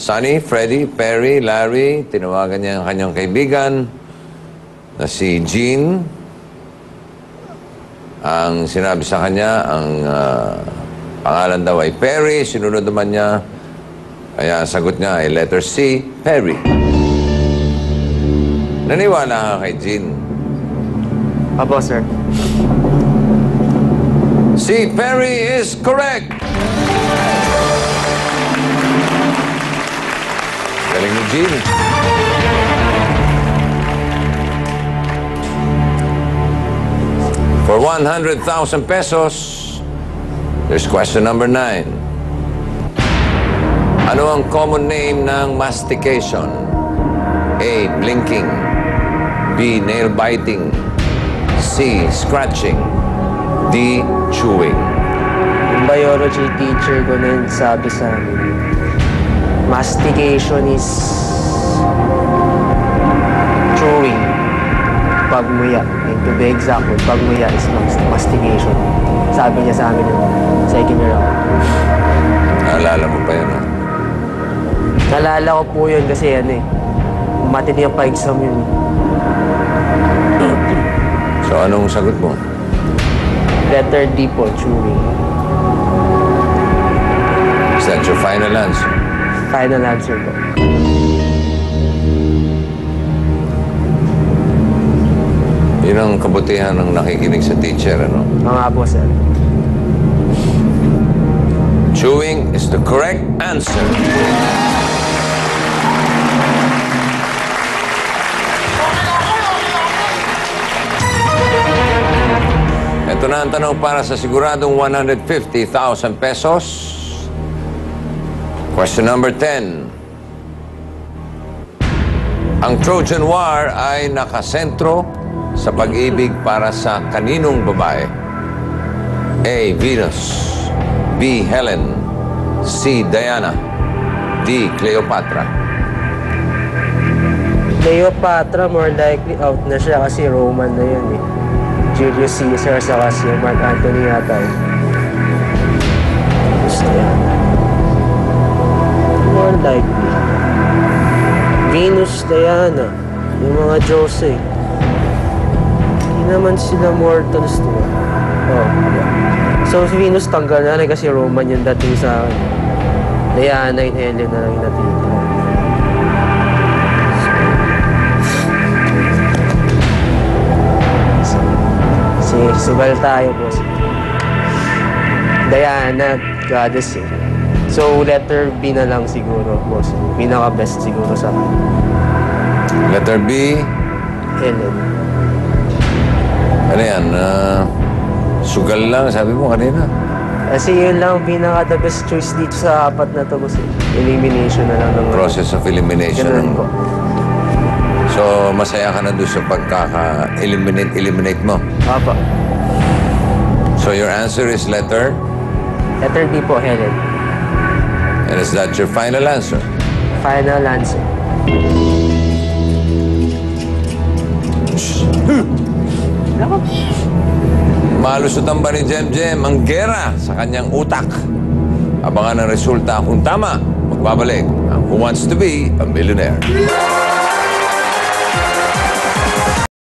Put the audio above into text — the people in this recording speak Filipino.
Sonny, Freddie, Perry, Larry, tinawagan niya ang kanyang kaibigan na si Jean. Ang sinabi sa kanya, ang pangalan daw ay Perry, sinunod naman niya, kaya ang sagot niya ay letter C, Perry. Naniwala ka kay Jean? Apo, sir. Si Perry is correct! Galing ni Jean. For 100,000 pesos, there's question number 9. Ano ang common name ng mastication? A. Blinking. B. Nail biting. C. Scratching. D. Chewing. Yung biology teacher ko na yun sabi sa amin, mastication is chewing. Pagmuya. And to be exact, pagmuya is mastication. Sabi niya sa amin yung second year ako. Naalala mo pa yan, ha? Naalala ko po yun kasi matindi yung pa-exam yun. So, anong sagot mo? Letter D po, chewing. Is that your final answer? Final answer po. Yun ang kabutihan ng nakikinig sa teacher, ano? Mga po, sir. Chewing is the correct answer. Ito na ang tanong para sa siguradong 150,000 pesos. Question number 10. Ang Trojan War ay nakasentro sa pag-ibig para sa kaninong babae? A. Venus. B. Helen. C. Diana. D. Cleopatra. Cleopatra, more likely out na siya kasi Roman na yun eh. Julius Caesar sa kasi Mark Antony yata eh. Gusto yan. More likely. Venus, Diana. Yung mga Jose. Hindi naman sila mortals to. Oh, yeah. So si Venus tanggal na rin kasi Roman yung dating sa akin. Diana and Helen na lang yung natitira. Sugal tayo, boss. Diana, goddess eh. So, letter B na lang siguro, boss. Pinaka-best siguro sa akin. Letter B. Helen. Ano yan? Sugal lang, sabi mo kanina. Kasi yun lang pinaka-the best choice dito sa apat na to, boss. Elimination na lang ng... Process of elimination. Ganun po. So, masaya ka na doon sa pagkaka-eliminate mo? Apa. So, your answer is letter? Letter D po, Helen. And is that your final answer? Final answer. Malusutan ba ni Jem Jem ang gera sa kanyang utak? Abangan ang resulta kung tama. Magbabalik ang Who Wants to Be a Millionaire.